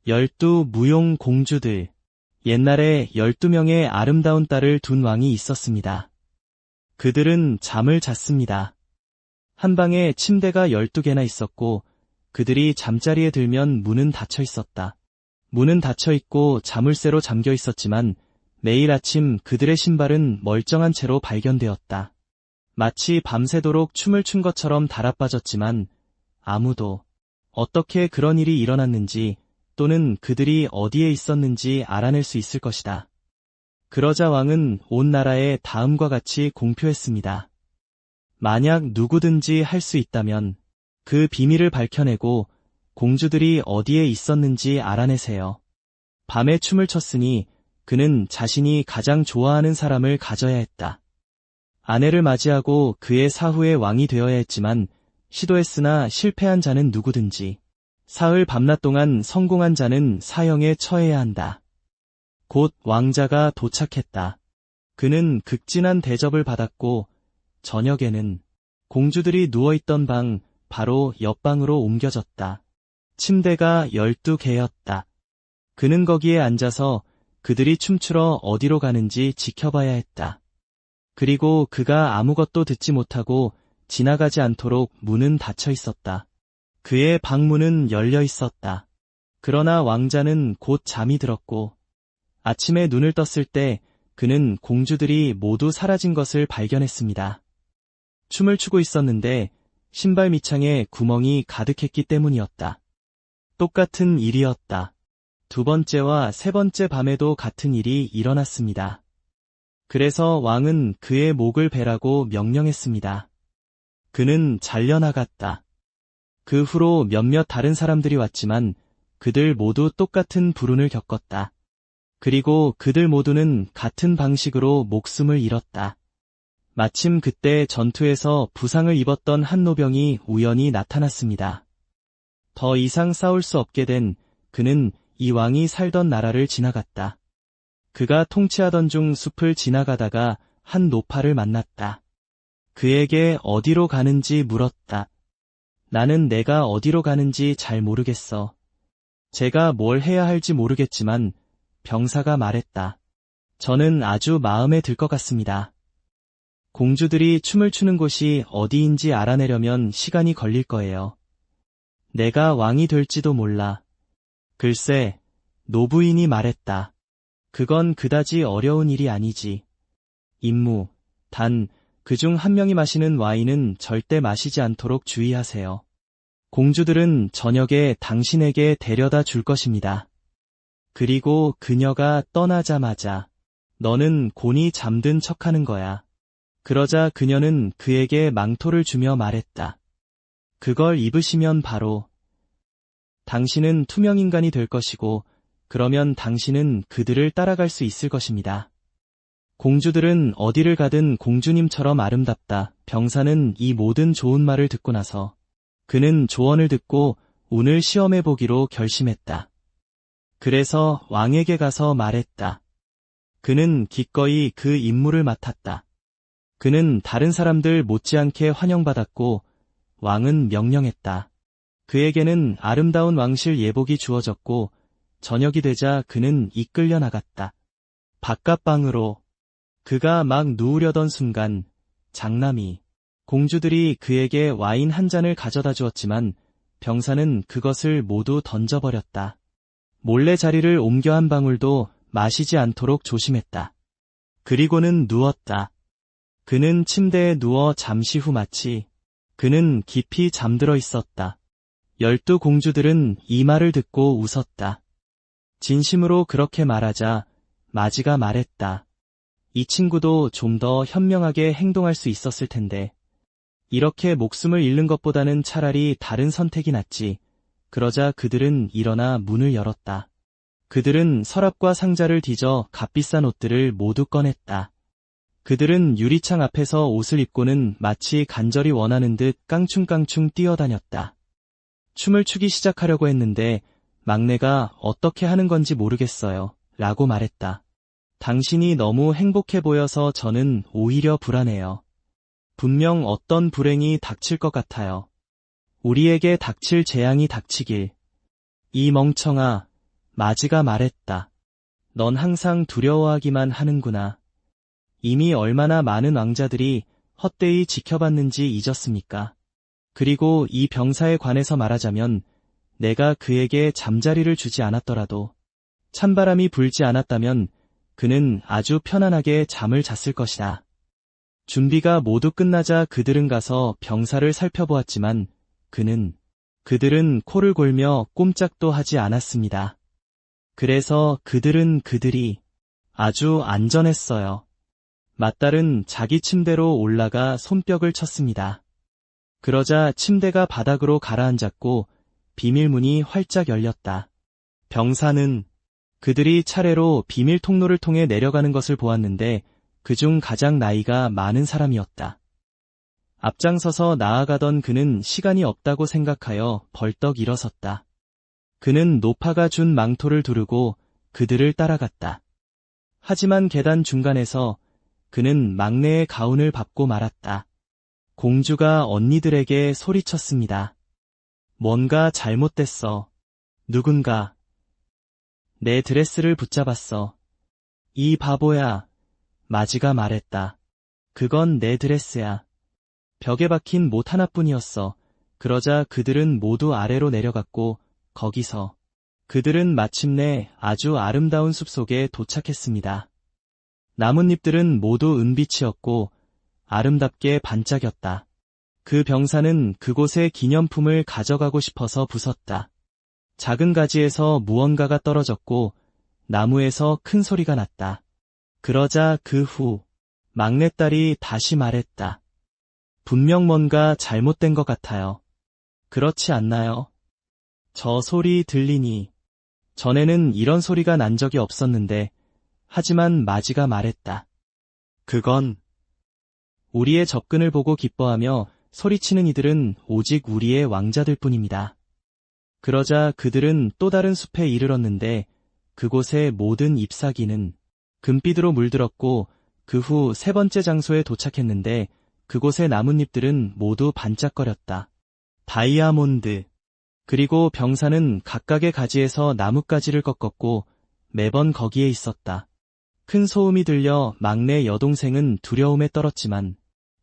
12 무용 공주들. 옛날에 12명의 아름다운 딸을 둔 왕이 있었습니다. 그들은 잠을 잤습니다. 한 방에 침대가 12개나 있었고 그들이 잠자리에 들면 문은 닫혀 있었다. 문은 닫혀 있고 자물쇠로 잠겨 있었지만 매일 아침 그들의 신발은 멀쩡한 채로 발견되었다. 마치 밤새도록 춤을 춘 것처럼 달아빠졌지만 아무도 어떻게 그런 일이 일어났는지 또는 그들이 어디에 있었는지 알아낼 수 있을 것이다. 그러자 왕은 온 나라에 다음과 같이 공표했습니다. 만약 누구든지 할 수 있다면 그 비밀을 밝혀내고 공주들이 어디에 있었는지 알아내세요. 밤에 춤을 췄으니 그는 자신이 가장 좋아하는 사람을 가져야 했다. 아내를 맞이하고 그의 사후의 왕이 되어야 했지만 시도했으나 실패한 자는 누구든지 사흘 밤낮 동안 성공한 자는 사형에 처해야 한다. 곧 왕자가 도착했다. 그는 극진한 대접을 받았고 저녁에는 공주들이 누워있던 방 바로 옆방으로 옮겨졌다. 침대가 12개였다. 그는 거기에 앉아서 그들이 춤추러 어디로 가는지 지켜봐야 했다. 그리고 그가 아무것도 듣지 못하고 지나가지 않도록 문은 닫혀 있었다. 그의 방문은 열려 있었다. 그러나 왕자는 곧 잠이 들었고 아침에 눈을 떴을 때 그는 공주들이 모두 사라진 것을 발견했습니다. 춤을 추고 있었는데 신발 밑창에 구멍이 가득했기 때문이었다. 똑같은 일이었다. 두 번째와 세 번째 밤에도 같은 일이 일어났습니다. 그래서 왕은 그의 목을 베라고 명령했습니다. 그는 잘려나갔다. 그 후로 몇몇 다른 사람들이 왔지만 그들 모두 똑같은 불운을 겪었다. 그리고 그들 모두는 같은 방식으로 목숨을 잃었다. 마침 그때 전투에서 부상을 입었던 한 노병이 우연히 나타났습니다. 더 이상 싸울 수 없게 된 그는 이 왕이 살던 나라를 지나갔다. 그가 통치하던 중 숲을 지나가다가 한 노파를 만났다. 그에게 어디로 가는지 물었다. 나는 내가 어디로 가는지 잘 모르겠어. 제가 뭘 해야 할지 모르겠지만 병사가 말했다. 저는 아주 마음에 들 것 같습니다. 공주들이 춤을 추는 곳이 어디인지 알아내려면 시간이 걸릴 거예요. 내가 왕이 될지도 몰라. 글쎄, 노부인이 말했다. 그건 그다지 어려운 일이 아니지. 임무, 단, 그중 한 명이 마시는 와인은 절대 마시지 않도록 주의하세요. 공주들은 저녁에 당신에게 데려다 줄 것입니다. 그리고 그녀가 떠나자마자 너는 곤히 잠든 척하는 거야. 그러자 그녀는 그에게 망토를 주며 말했다. 그걸 입으시면 바로 당신은 투명인간이 될 것이고 그러면 당신은 그들을 따라갈 수 있을 것입니다. 공주들은 어디를 가든 공주님처럼 아름답다. 병사는 이 모든 좋은 말을 듣고 나서 그는 조언을 듣고 운을 시험해보기로 결심했다. 그래서 왕에게 가서 말했다. 그는 기꺼이 그 임무를 맡았다. 그는 다른 사람들 못지않게 환영받았고 왕은 명령했다. 그에게는 아름다운 왕실 예복이 주어졌고 저녁이 되자 그는 이끌려 나갔다. 바깥방으로. 그가 막 누우려던 순간 장남이 공주들이 그에게 와인 한 잔을 가져다 주었지만 병사는 그것을 모두 던져버렸다. 몰래 자리를 옮겨 한 방울도 마시지 않도록 조심했다. 그리고는 누웠다. 그는 침대에 누워 잠시 후 마치 그는 깊이 잠들어 있었다. 12 공주들은 이 말을 듣고 웃었다. 진심으로 그렇게 말하자 마지가 말했다. 이 친구도 좀 더 현명하게 행동할 수 있었을 텐데. 이렇게 목숨을 잃는 것보다는 차라리 다른 선택이 낫지. 그러자 그들은 일어나 문을 열었다. 그들은 서랍과 상자를 뒤져 값비싼 옷들을 모두 꺼냈다. 그들은 유리창 앞에서 옷을 입고는 마치 간절히 원하는 듯 깡충깡충 뛰어다녔다. 춤을 추기 시작하려고 했는데 막내가 어떻게 하는 건지 모르겠어요. 라고 말했다. 당신이 너무 행복해 보여서 저는 오히려 불안해요. 분명 어떤 불행이 닥칠 것 같아요. 우리에게 닥칠 재앙이 닥치길. 이 멍청아, 마지가 말했다. 넌 항상 두려워하기만 하는구나. 이미 얼마나 많은 왕자들이 헛되이 지켜봤는지 잊었습니까? 그리고 이 병사에 관해서 말하자면 내가 그에게 잠자리를 주지 않았더라도 찬바람이 불지 않았다면 그는 아주 편안하게 잠을 잤을 것이다. 준비가 모두 끝나자 그들은 가서 병사를 살펴보았지만 그들은 코를 골며 꼼짝도 하지 않았습니다. 그래서 그들이 아주 안전했어요. 맏딸은 자기 침대로 올라가 손뼉을 쳤습니다. 그러자 침대가 바닥으로 가라앉았고 비밀문이 활짝 열렸다. 병사는 그들이 차례로 비밀 통로를 통해 내려가는 것을 보았는데 그중 가장 나이가 많은 사람이었다. 앞장서서 나아가던 그는 시간이 없다고 생각하여 벌떡 일어섰다. 그는 노파가 준 망토를 두르고 그들을 따라갔다. 하지만 계단 중간에서 그는 막내의 가운을 밟고 말았다. 공주가 언니들에게 소리쳤습니다. 뭔가 잘못됐어. 누군가 내 드레스를 붙잡았어. 이 바보야. 마지가 말했다. 그건 내 드레스야. 벽에 박힌 못 하나뿐이었어. 그러자 그들은 모두 아래로 내려갔고 거기서 그들은 마침내 아주 아름다운 숲속에 도착했습니다. 나뭇잎들은 모두 은빛이었고 아름답게 반짝였다. 그 병사는 그곳의 기념품을 가져가고 싶어서 부쉈다. 작은 가지에서 무언가가 떨어졌고 나무에서 큰 소리가 났다. 그러자 그 후 막내딸이 다시 말했다. 분명 뭔가 잘못된 것 같아요. 그렇지 않나요? 저 소리 들리니 전에는 이런 소리가 난 적이 없었는데 하지만 마지가 말했다. 그건 우리의 접근을 보고 기뻐하며 소리치는 이들은 오직 우리의 왕자들 뿐입니다. 그러자 그들은 또 다른 숲에 이르렀는데 그곳의 모든 잎사귀는 금빛으로 물들었고 그 후 세 번째 장소에 도착했는데 그곳의 나뭇잎들은 모두 반짝거렸다. 다이아몬드. 그리고 병사는 각각의 가지에서 나뭇가지를 꺾었고 매번 거기에 있었다. 큰 소음이 들려 막내 여동생은 두려움에 떨었지만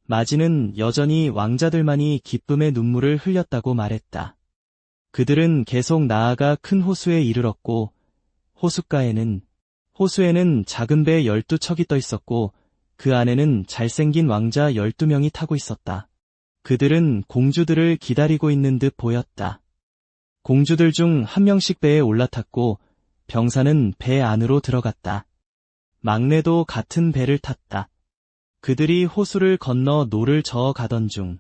마지는 여전히 왕자들만이 기쁨의 눈물을 흘렸다고 말했다. 그들은 계속 나아가 큰 호수에 이르렀고 호수에는 작은 배 12척이 떠 있었고 그 안에는 잘생긴 왕자 12명이 타고 있었다. 그들은 공주들을 기다리고 있는 듯 보였다. 공주들 중 한 명씩 배에 올라탔고 병사는 배 안으로 들어갔다. 막내도 같은 배를 탔다. 그들이 호수를 건너 노를 저어 가던 중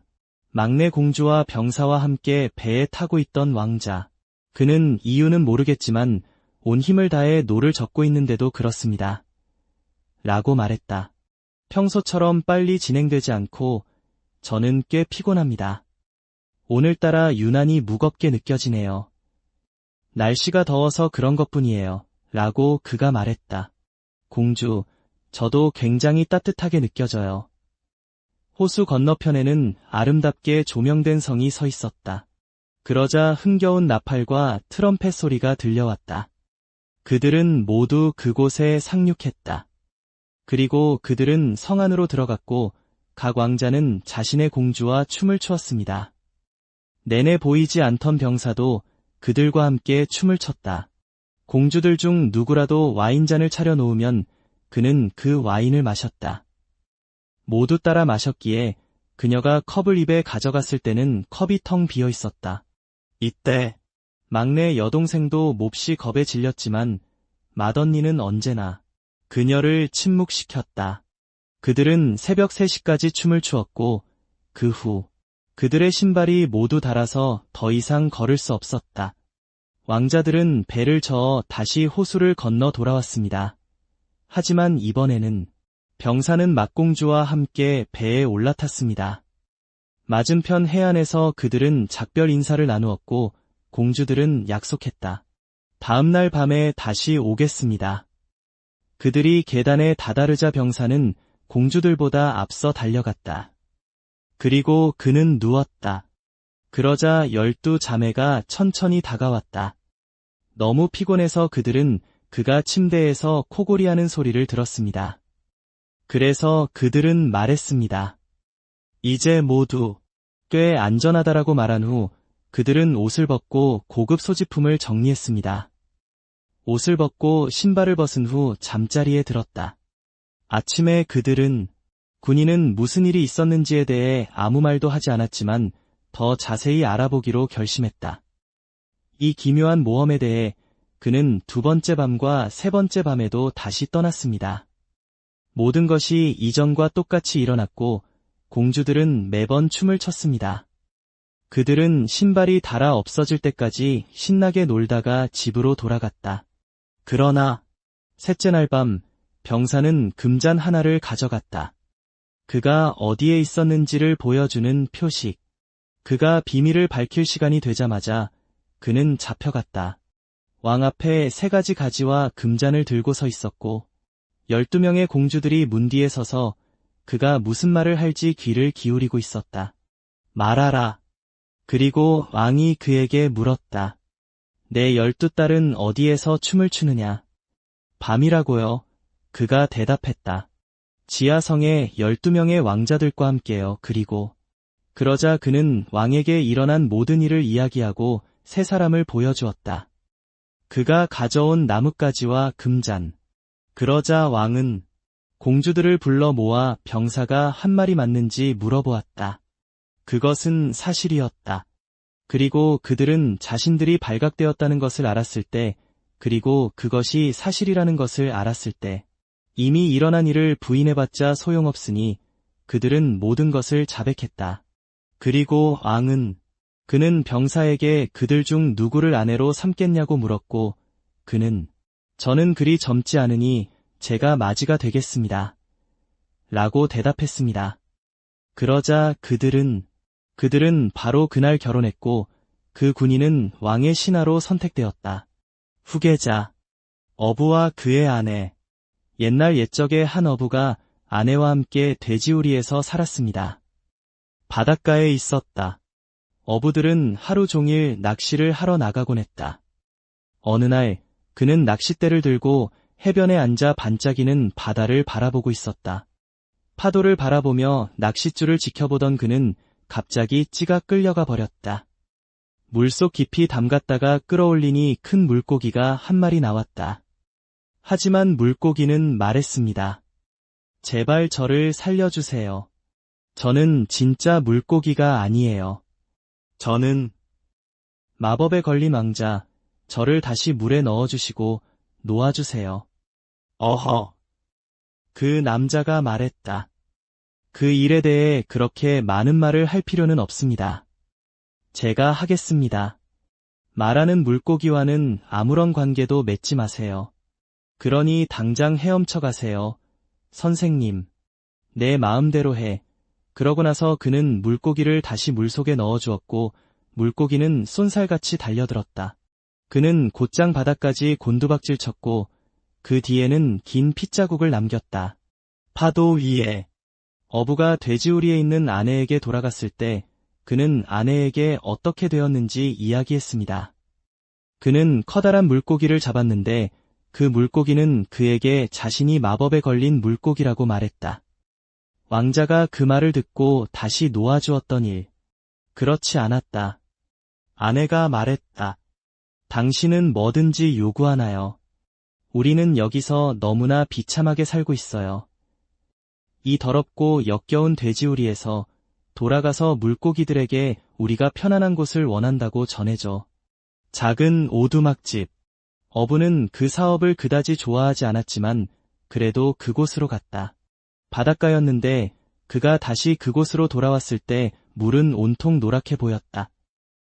막내 공주와 병사와 함께 배에 타고 있던 왕자. 그는 이유는 모르겠지만 온 힘을 다해 노를 젓고 있는데도 그렇습니다. 라고 말했다. 평소처럼 빨리 진행되지 않고 저는 꽤 피곤합니다. 오늘따라 유난히 무겁게 느껴지네요. 날씨가 더워서 그런 것뿐이에요. 라고 그가 말했다. 공주, 저도 굉장히 따뜻하게 느껴져요. 호수 건너편에는 아름답게 조명된 성이 서 있었다. 그러자 흥겨운 나팔과 트럼펫 소리가 들려왔다. 그들은 모두 그곳에 상륙했다. 그리고 그들은 성 안으로 들어갔고 각 왕자는 자신의 공주와 춤을 추었습니다. 내내 보이지 않던 병사도 그들과 함께 춤을 췄다. 공주들 중 누구라도 와인잔을 차려놓으면 그는 그 와인을 마셨다. 모두 따라 마셨기에 그녀가 컵을 입에 가져갔을 때는 컵이 텅 비어 있었다. 이때 막내 여동생도 몹시 겁에 질렸지만 맏언니는 언제나 그녀를 침묵시켰다. 그들은 새벽 3시까지 춤을 추었고 그 후 그들의 신발이 모두 닳아서 더 이상 걸을 수 없었다. 왕자들은 배를 저어 다시 호수를 건너 돌아왔습니다. 하지만 이번에는 병사는 막공주와 함께 배에 올라탔습니다. 맞은편 해안에서 그들은 작별 인사를 나누었고 공주들은 약속했다. 다음날 밤에 다시 오겠습니다. 그들이 계단에 다다르자 병사는 공주들보다 앞서 달려갔다. 그리고 그는 누웠다. 그러자 12 자매가 천천히 다가왔다. 너무 피곤해서 그들은 그가 침대에서 코골이하는 소리를 들었습니다. 그래서 그들은 말했습니다. 이제 모두 꽤 안전하다라고 말한 후 그들은 옷을 벗고 고급 소지품을 정리했습니다. 옷을 벗고 신발을 벗은 후 잠자리에 들었다. 아침에 그들은 군인은 무슨 일이 있었는지에 대해 아무 말도 하지 않았지만 더 자세히 알아보기로 결심했다. 이 기묘한 모험에 대해 그는 두 번째 밤과 세 번째 밤에도 다시 떠났습니다. 모든 것이 이전과 똑같이 일어났고 공주들은 매번 춤을 췄습니다. 그들은 신발이 닳아 없어질 때까지 신나게 놀다가 집으로 돌아갔다. 그러나 셋째 날 밤 병사는 금잔 하나를 가져갔다. 그가 어디에 있었는지를 보여주는 표식. 그가 비밀을 밝힐 시간이 되자마자 그는 잡혀갔다. 왕 앞에 3가지 가지와 금잔을 들고 서 있었고 12명의 공주들이 문 뒤에 서서 그가 무슨 말을 할지 귀를 기울이고 있었다. 말하라. 그리고 왕이 그에게 물었다. 내 12딸은 어디에서 춤을 추느냐? 밤이라고요. 그가 대답했다. 지하성의 12명의 왕자들과 함께요. 그러자 그는 왕에게 일어난 모든 일을 이야기하고 3사람을 보여주었다. 그가 가져온 나뭇가지와 금잔. 그러자 왕은 공주들을 불러 모아 병사가 한 말이 맞는지 물어보았다. 그것은 사실이었다. 그리고 그들은 자신들이 발각되었다는 것을 알았을 때, 그리고 그것이 사실이라는 것을 알았을 때, 이미 일어난 일을 부인해봤자 소용없으니 그들은 모든 것을 자백했다. 그리고 왕은 그는 병사에게 그들 중 누구를 아내로 삼겠냐고 물었고 그는 저는 그리 젊지 않으니 제가 맞이가 되겠습니다. 라고 대답했습니다. 그러자 그들은 바로 그날 결혼했고 그 군인은 왕의 신하로 선택되었다. 후계자, 어부와 그의 아내. 옛날 옛적에 한 어부가 아내와 함께 돼지우리에서 살았습니다. 바닷가에 있었다. 어부들은 하루 종일 낚시를 하러 나가곤 했다. 어느 날 그는 낚싯대를 들고 해변에 앉아 반짝이는 바다를 바라보고 있었다. 파도를 바라보며 낚싯줄을 지켜보던 그는 갑자기 찌가 끌려가 버렸다. 물속 깊이 담갔다가 끌어올리니 큰 물고기가 한 마리 나왔다. 하지만 물고기는 말했습니다. 제발 저를 살려주세요. 저는 진짜 물고기가 아니에요. 저는 마법에 걸린 왕자, 저를 다시 물에 넣어주시고 놓아주세요. 어허. 그 남자가 말했다. 그 일에 대해 그렇게 많은 말을 할 필요는 없습니다. 제가 하겠습니다. 말하는 물고기와는 아무런 관계도 맺지 마세요. 그러니 당장 헤엄쳐 가세요. 선생님. 내 마음대로 해. 그러고 나서 그는 물고기를 다시 물속에 넣어주었고 물고기는 쏜살같이 달려들었다. 그는 곧장 바닥까지 곤두박질 쳤고 그 뒤에는 긴 핏자국을 남겼다. 파도 위에 어부가 돼지우리에 있는 아내에게 돌아갔을 때 그는 아내에게 어떻게 되었는지 이야기했습니다. 그는 커다란 물고기를 잡았는데 그 물고기는 그에게 자신이 마법에 걸린 물고기라고 말했다. 왕자가 그 말을 듣고 다시 놓아주었던 일. 그렇지 않았다. 아내가 말했다. 당신은 뭐든지 요구하나요? 우리는 여기서 너무나 비참하게 살고 있어요. 이 더럽고 역겨운 돼지우리에서 돌아가서 물고기들에게 우리가 편안한 곳을 원한다고 전해줘. 작은 오두막집. 어부는 그 사업을 그다지 좋아하지 않았지만 그래도 그곳으로 갔다. 바닷가였는데 그가 다시 그곳으로 돌아왔을 때 물은 온통 노랗게 보였다.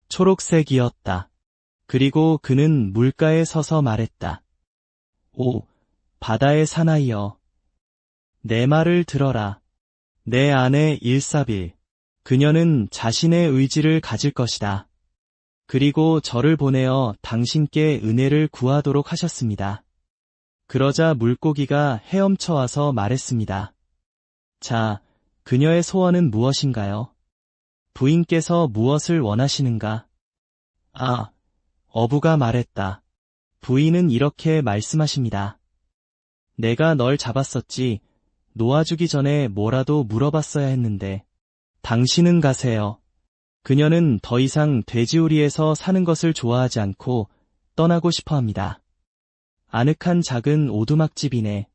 초록색이었다. 그리고 그는 물가에 서서 말했다. 오, 바다의 사나이여. 내 말을 들어라. 내 아내 일사빌. 그녀는 자신의 의지를 가질 것이다. 그리고 저를 보내어 당신께 은혜를 구하도록 하셨습니다. 그러자 물고기가 헤엄쳐 와서 말했습니다. 자, 그녀의 소원은 무엇인가요? 부인께서 무엇을 원하시는가? 아, 어부가 말했다. 부인은 이렇게 말씀하십니다. 내가 널 잡았었지. 놓아주기 전에 뭐라도 물어봤어야 했는데. 당신은 가세요. 그녀는 더 이상 돼지우리에서 사는 것을 좋아하지 않고 떠나고 싶어 합니다. 아늑한 작은 오두막집이네.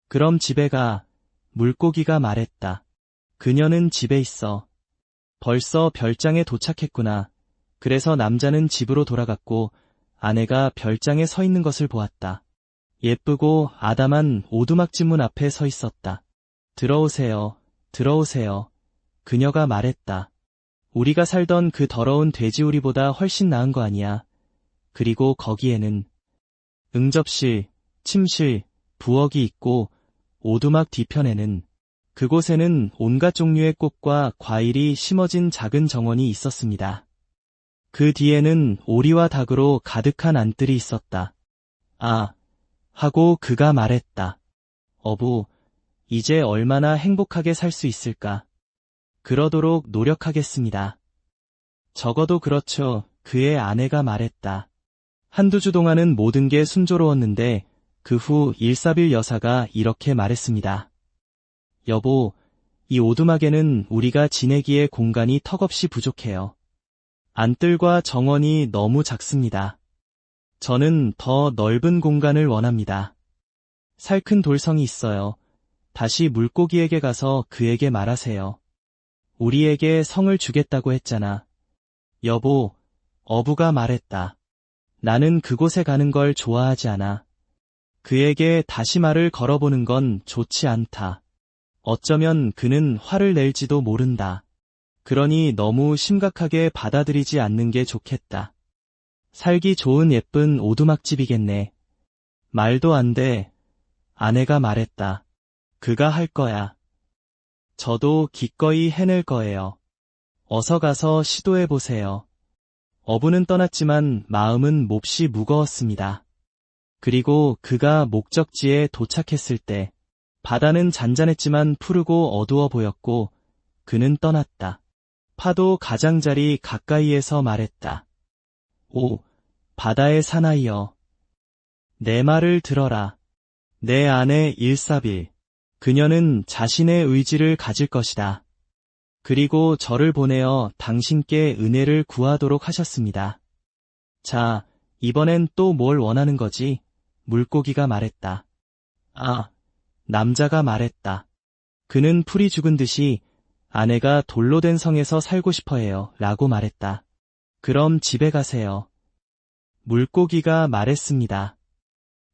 그럼 집에 가. 물고기가 말했다. 그녀는 집에 있어. 벌써 별장에 도착했구나. 그래서 남자는 집으로 돌아갔고 아내가 별장에 서 있는 것을 보았다. 예쁘고 아담한 오두막집 문 앞에 서 있었다. 들어오세요. 들어오세요. 그녀가 말했다. 우리가 살던 그 더러운 돼지우리보다 훨씬 나은 거 아니야. 그리고 거기에는 응접실, 침실, 부엌이 있고 오두막 뒤편에는 그곳에는 온갖 종류의 꽃과 과일이 심어진 작은 정원이 있었습니다. 그 뒤에는 오리와 닭으로 가득한 안뜰이 있었다. 아, 하고 그가 말했다. 어부, 이제 얼마나 행복하게 살 수 있을까? 그러도록 노력하겠습니다. 적어도 그렇죠. 그의 아내가 말했다. 한두 주 동안은 모든 게 순조로웠는데 그 후 일사빌 여사가 이렇게 말했습니다. 여보, 이 오두막에는 우리가 지내기에 공간이 턱없이 부족해요. 안뜰과 정원이 너무 작습니다. 저는 더 넓은 공간을 원합니다. 살큰 돌성이 있어요. 다시 물고기에게 가서 그에게 말하세요. 우리에게 성을 주겠다고 했잖아. 여보, 어부가 말했다. 나는 그곳에 가는 걸 좋아하지 않아. 그에게 다시 말을 걸어보는 건 좋지 않다. 어쩌면 그는 화를 낼지도 모른다. 그러니 너무 심각하게 받아들이지 않는 게 좋겠다. 살기 좋은 예쁜 오두막집이겠네. 말도 안 돼. 아내가 말했다. 그가 할 거야. 저도 기꺼이 해낼 거예요. 어서 가서 시도해보세요. 어부는 떠났지만 마음은 몹시 무거웠습니다. 그리고 그가 목적지에 도착했을 때 바다는 잔잔했지만 푸르고 어두워 보였고 그는 떠났다. 파도 가장자리 가까이에서 말했다. 오, 바다의 사나이여. 내 말을 들어라. 내 아내 일사빌. 그녀는 자신의 의지를 가질 것이다. 그리고 저를 보내어 당신께 은혜를 구하도록 하셨습니다. 자, 이번엔 또 뭘 원하는 거지? 물고기가 말했다. 아, 남자가 말했다. 그는 풀이 죽은 듯이 아내가 돌로 된 성에서 살고 싶어 해요. 라고 말했다. 그럼 집에 가세요. 물고기가 말했습니다.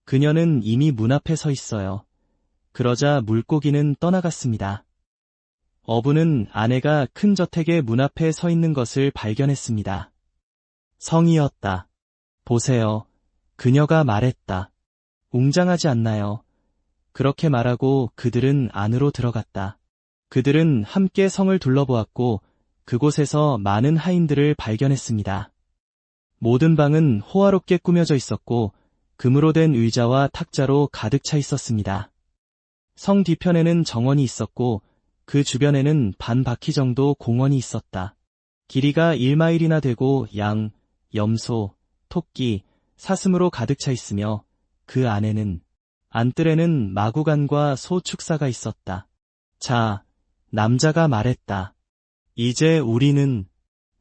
그녀는 이미 문 앞에 서 있어요. 그러자 물고기는 떠나갔습니다. 어부는 아내가 큰 저택의 문 앞에 서 있는 것을 발견했습니다. 성이었다. 보세요. 그녀가 말했다. 웅장하지 않나요? 그렇게 말하고 그들은 안으로 들어갔다. 그들은 함께 성을 둘러보았고 그곳에서 많은 하인들을 발견했습니다. 모든 방은 호화롭게 꾸며져 있었고 금으로 된 의자와 탁자로 가득 차 있었습니다. 성 뒤편에는 정원이 있었고 그 주변에는 반 바퀴 정도 공원이 있었다. 길이가 1마일이나 되고 양, 염소, 토끼, 사슴으로 가득 차 있으며 그 안에는 안뜰에는 마구간과 소 축사가 있었다. 자, 남자가 말했다. 이제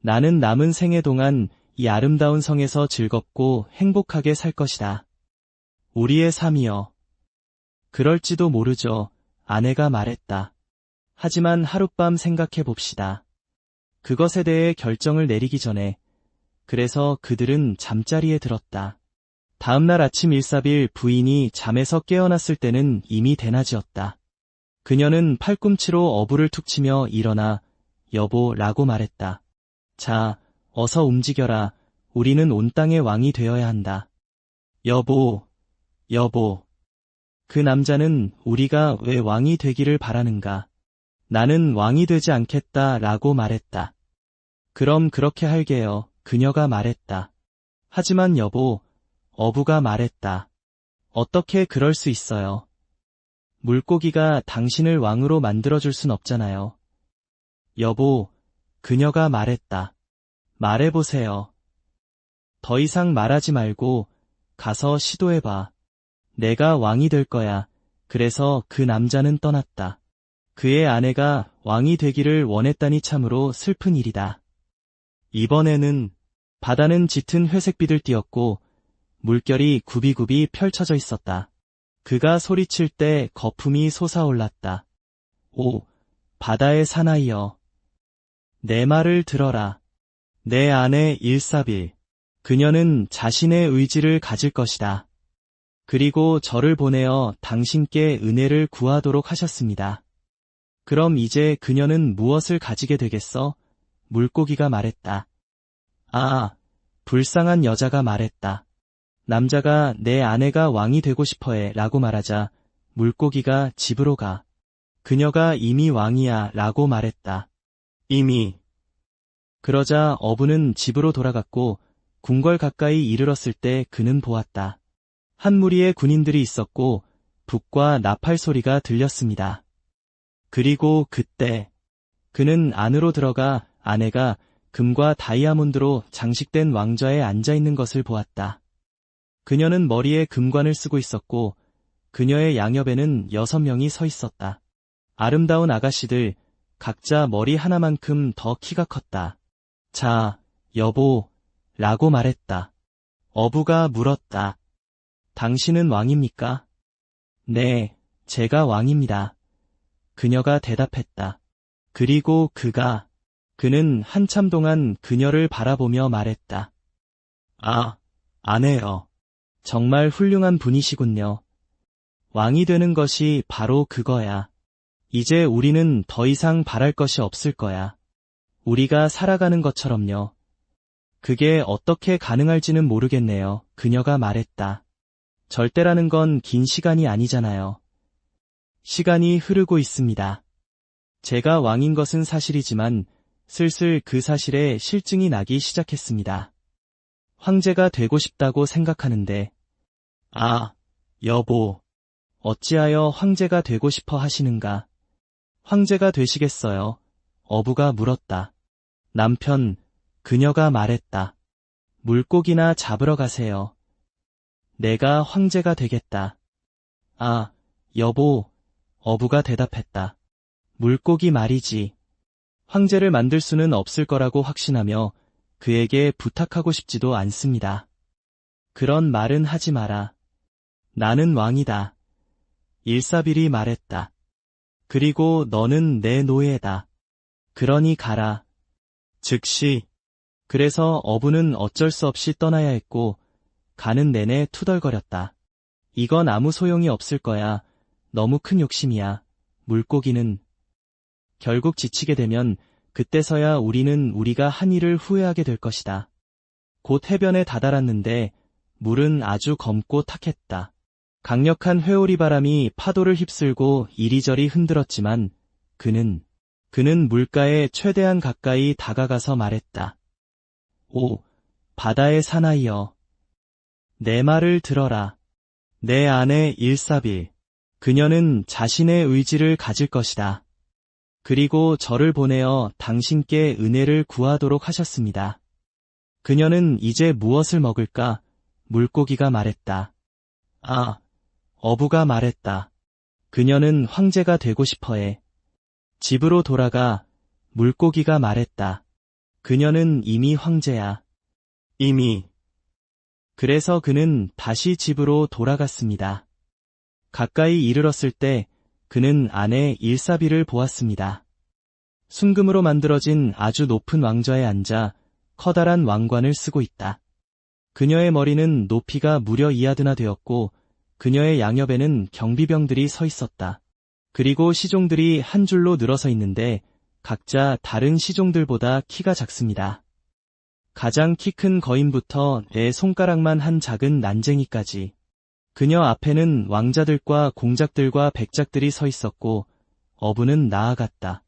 나는 남은 생애 동안 이 아름다운 성에서 즐겁고 행복하게 살 것이다. 우리의 삶이여. 그럴지도 모르죠. 아내가 말했다. 하지만 하룻밤 생각해 봅시다. 그것에 대해 결정을 내리기 전에. 그래서 그들은 잠자리에 들었다. 다음날 아침 일사빌 부인이 잠에서 깨어났을 때는 이미 대낮이었다. 그녀는 팔꿈치로 어부를 툭 치며 일어나 여보 라고 말했다. 자, 어서 움직여라. 우리는 온 땅의 왕이 되어야 한다. 여보, 여보. 그 남자는 우리가 왜 왕이 되기를 바라는가? 나는 왕이 되지 않겠다 라고 말했다. 그럼 그렇게 할게요. 그녀가 말했다. 하지만 여보, 어부가 말했다. 어떻게 그럴 수 있어요? 물고기가 당신을 왕으로 만들어줄 순 없잖아요. 여보, 그녀가 말했다. 말해보세요. 더 이상 말하지 말고 가서 시도해봐. 내가 왕이 될 거야. 그래서 그 남자는 떠났다. 그의 아내가 왕이 되기를 원했다니 참으로 슬픈 일이다. 이번에는 바다는 짙은 회색빛을 띠었고 물결이 굽이굽이 펼쳐져 있었다. 그가 소리칠 때 거품이 솟아올랐다. 오, 바다의 사나이여. 내 말을 들어라. 내 아내 일사빌. 그녀는 자신의 의지를 가질 것이다. 그리고 저를 보내어 당신께 은혜를 구하도록 하셨습니다. 그럼 이제 그녀는 무엇을 가지게 되겠어? 물고기가 말했다. 아, 불쌍한 여자가 말했다. 남자가 내 아내가 왕이 되고 싶어해 라고 말하자 물고기가 집으로 가. 그녀가 이미 왕이야 라고 말했다. 이미. 그러자 어부는 집으로 돌아갔고 궁궐 가까이 이르렀을 때 그는 보았다. 한 무리의 군인들이 있었고 북과 나팔 소리가 들렸습니다. 그리고 그때 그는 안으로 들어가 아내가 금과 다이아몬드로 장식된 왕좌에 앉아있는 것을 보았다. 그녀는 머리에 금관을 쓰고 있었고 그녀의 양옆에는 6명이 서 있었다. 아름다운 아가씨들, 각자 머리 하나만큼 더 키가 컸다. 자, 여보, 라고 말했다. 어부가 물었다. 당신은 왕입니까? 네, 제가 왕입니다. 그녀가 대답했다. 그리고 그는 한참 동안 그녀를 바라보며 말했다. 아, 아내여. 정말 훌륭한 분이시군요. 왕이 되는 것이 바로 그거야. 이제 우리는 더 이상 바랄 것이 없을 거야. 우리가 살아가는 것처럼요. 그게 어떻게 가능할지는 모르겠네요. 그녀가 말했다. 절대라는 건 긴 시간이 아니잖아요. 시간이 흐르고 있습니다. 제가 왕인 것은 사실이지만 슬슬 그 사실에 실증이 나기 시작했습니다. 황제가 되고 싶다고 생각하는데, 아, 여보, 어찌하여 황제가 되고 싶어 하시는가? 황제가 되시겠어요? 어부가 물었다. 남편, 그녀가 말했다. 물고기나 잡으러 가세요. 내가 황제가 되겠다. 아, 여보, 어부가 대답했다. 물고기 말이지. 황제를 만들 수는 없을 거라고 확신하며 그에게 부탁하고 싶지도 않습니다. 그런 말은 하지 마라. 나는 왕이다. 일사빌이 말했다. 그리고 너는 내 노예다. 그러니 가라. 즉시. 그래서 어부는 어쩔 수 없이 떠나야 했고 가는 내내 투덜거렸다. 이건 아무 소용이 없을 거야. 너무 큰 욕심이야. 물고기는. 결국 지치게 되면 그때서야 우리는 우리가 한 일을 후회하게 될 것이다. 곧 해변에 다다랐는데 물은 아주 검고 탁했다. 강력한 회오리 바람이 파도를 휩쓸고 이리저리 흔들었지만 그는 물가에 최대한 가까이 다가가서 말했다. 오, 바다의 사나이여. 내 말을 들어라. 내 아내 일사빌. 그녀는 자신의 의지를 가질 것이다. 그리고 저를 보내어 당신께 은혜를 구하도록 하셨습니다. 그녀는 이제 무엇을 먹을까? 물고기가 말했다. 아, 어부가 말했다. 그녀는 황제가 되고 싶어해. 집으로 돌아가. 물고기가 말했다. 그녀는 이미 황제야. 이미. 그래서 그는 다시 집으로 돌아갔습니다. 가까이 이르렀을 때 그는 아내 일사빌을 보았습니다. 순금으로 만들어진 아주 높은 왕좌에 앉아 커다란 왕관을 쓰고 있다. 그녀의 머리는 높이가 무려 2야드나 되었고 그녀의 양옆에는 경비병들이 서 있었다. 그리고 시종들이 한 줄로 늘어서 있는데 각자 다른 시종들보다 키가 작습니다. 가장 키 큰 거인부터 내 손가락만 한 작은 난쟁이까지. 그녀 앞에는 왕자들과 공작들과 백작들이 서 있었고 어부는 나아갔다.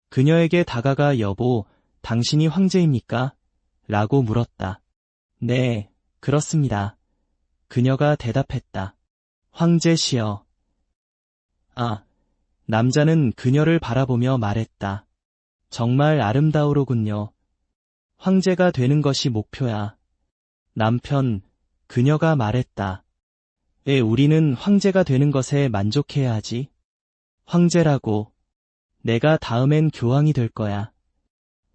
그녀에게 다가가 여보, 당신이 황제입니까? 라고 물었다. 네, 그렇습니다. 그녀가 대답했다. 황제시여. 아, 남자는 그녀를 바라보며 말했다. 정말 아름다우로군요. 황제가 되는 것이 목표야. 남편, 그녀가 말했다. 우리는 황제가 되는 것에 만족해야 하지. 황제라고. 내가 다음엔 교황이 될 거야.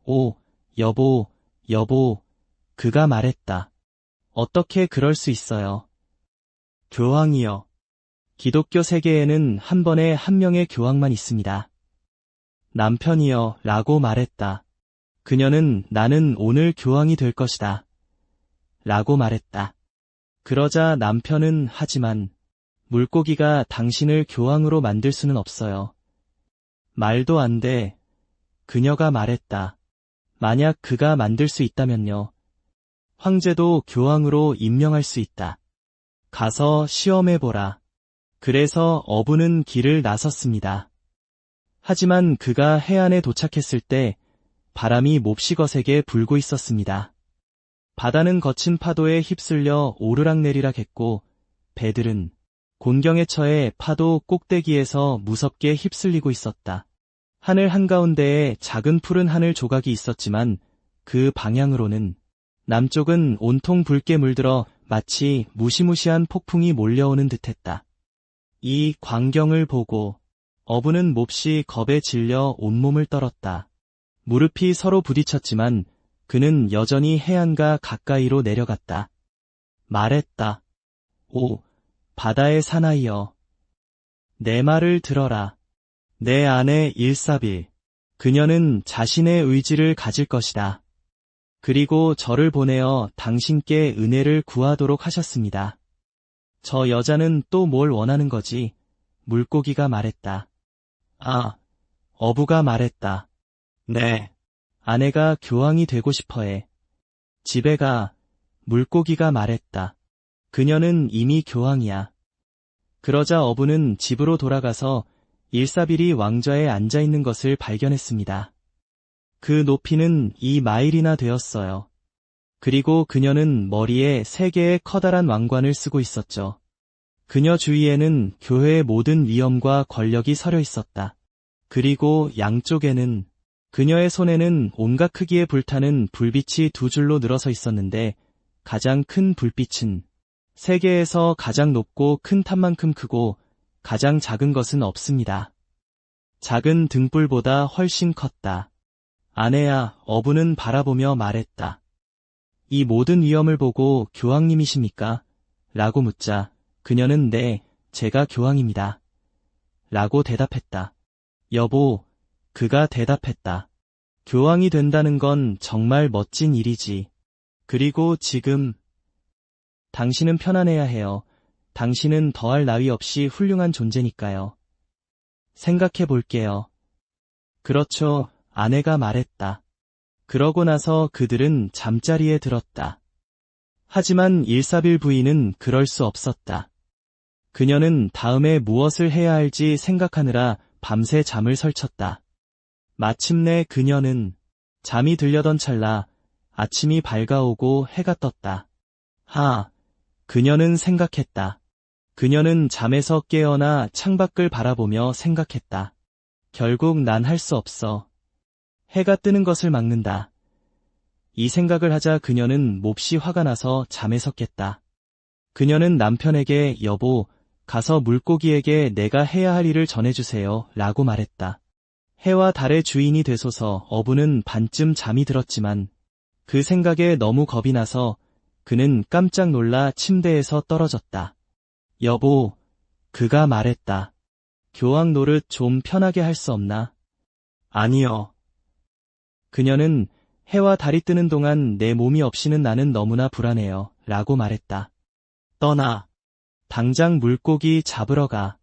오, 여보, 여보, 그가 말했다. 어떻게 그럴 수 있어요? 교황이요. 기독교 세계에는 한 번에 한 명의 교황만 있습니다. 남편이요, 라고 말했다. 그녀는 나는 오늘 교황이 될 것이다. 라고 말했다. 그러자 남편은 하지만 물고기가 당신을 교황으로 만들 수는 없어요. 말도 안 돼. 그녀가 말했다. 만약 그가 만들 수 있다면요. 황제도 교황으로 임명할 수 있다. 가서 시험해보라. 그래서 어부는 길을 나섰습니다. 하지만 그가 해안에 도착했을 때 바람이 몹시 거세게 불고 있었습니다. 바다는 거친 파도에 휩쓸려 오르락내리락 했고 배들은 곤경에 처해 파도 꼭대기에서 무섭게 휩쓸리고 있었다. 하늘 한가운데에 작은 푸른 하늘 조각이 있었지만 그 방향으로는 남쪽은 온통 붉게 물들어 마치 무시무시한 폭풍이 몰려오는 듯했다. 이 광경을 보고 어부는 몹시 겁에 질려 온몸을 떨었다. 무릎이 서로 부딪혔지만 그는 여전히 해안가 가까이로 내려갔다. 말했다. 오, 바다의 사나이여. 내 말을 들어라. 내 아내 일사빌. 그녀는 자신의 의지를 가질 것이다. 그리고 저를 보내어 당신께 은혜를 구하도록 하셨습니다. 저 여자는 또 뭘 원하는 거지? 물고기가 말했다. 아, 어부가 말했다. 네. 아내가 교황이 되고 싶어해. 집에 가. 물고기가 말했다. 그녀는 이미 교황이야. 그러자 어부는 집으로 돌아가서 일사빌이 왕좌에 앉아있는 것을 발견했습니다. 그 높이는 2마일이나 되었어요. 그리고 그녀는 머리에 3개의 커다란 왕관을 쓰고 있었죠. 그녀 주위에는 교회의 모든 위엄과 권력이 서려 있었다. 그리고 양쪽에는 그녀의 손에는 온갖 크기의 불타는 불빛이 2줄로 늘어서 있었는데 가장 큰 불빛은 세계에서 가장 높고 큰 탑만큼 크고 가장 작은 것은 없습니다. 작은 등불보다 훨씬 컸다. 아내야, 어부는 바라보며 말했다. 이 모든 위엄을 보고 교황님이십니까? 라고 묻자 그녀는 네, 제가 교황입니다. 라고 대답했다. 여보, 그가 대답했다. 교황이 된다는 건 정말 멋진 일이지. 그리고 지금 당신은 편안해야 해요. 당신은 더할 나위 없이 훌륭한 존재니까요. 생각해 볼게요. 그렇죠, 아내가 말했다. 그러고 나서 그들은 잠자리에 들었다. 하지만 일사빌 부인은 그럴 수 없었다. 그녀는 다음에 무엇을 해야 할지 생각하느라 밤새 잠을 설쳤다. 마침내 그녀는 잠이 들려던 찰나 아침이 밝아오고 해가 떴다. 그녀는 생각했다. 그녀는 잠에서 깨어나 창밖을 바라보며 생각했다. 결국 난 할 수 없어. 해가 뜨는 것을 막는다. 이 생각을 하자 그녀는 몹시 화가 나서 잠에서 깼다. 그녀는 남편에게 여보, 가서 물고기에게 내가 해야 할 일을 전해주세요 라고 말했다. 해와 달의 주인이 되소서. 어부는 반쯤 잠이 들었지만 그 생각에 너무 겁이 나서 그는 깜짝 놀라 침대에서 떨어졌다. 여보, 그가 말했다. 교황 노릇 좀 편하게 할 수 없나? 아니요. 그녀는 해와 달이 뜨는 동안 내 몸이 없이는 나는 너무나 불안해요 라고 말했다. 떠나. 당장 물고기 잡으러 가.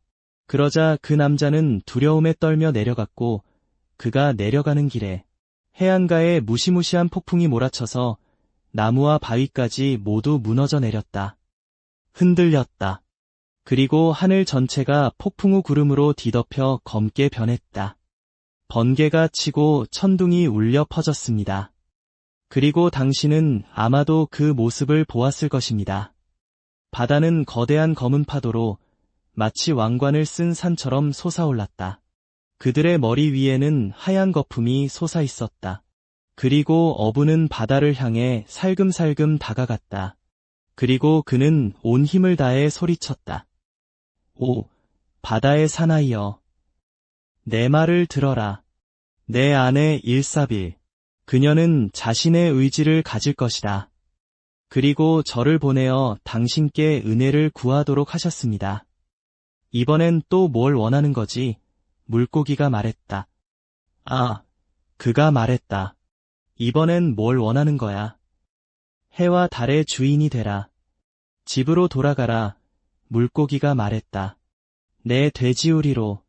그러자 그 남자는 두려움에 떨며 내려갔고 그가 내려가는 길에 해안가에 무시무시한 폭풍이 몰아쳐서 나무와 바위까지 모두 무너져 내렸다. 흔들렸다. 그리고 하늘 전체가 폭풍우 구름으로 뒤덮여 검게 변했다. 번개가 치고 천둥이 울려 퍼졌습니다. 그리고 당신은 아마도 그 모습을 보았을 것입니다. 바다는 거대한 검은 파도로 마치 왕관을 쓴 산처럼 솟아올랐다. 그들의 머리 위에는 하얀 거품이 솟아 있었다. 그리고 어부는 바다를 향해 살금살금 다가갔다. 그리고 그는 온 힘을 다해 소리쳤다. 오, 바다의 사나이여. 내 말을 들어라. 내 아내 일사빌. 그녀는 자신의 의지를 가질 것이다. 그리고 저를 보내어 당신께 은혜를 구하도록 하셨습니다. 이번엔 또 뭘 원하는 거지? 물고기가 말했다. 아, 그가 말했다. 이번엔 뭘 원하는 거야? 해와 달의 주인이 되라. 집으로 돌아가라. 물고기가 말했다. 내 돼지우리로.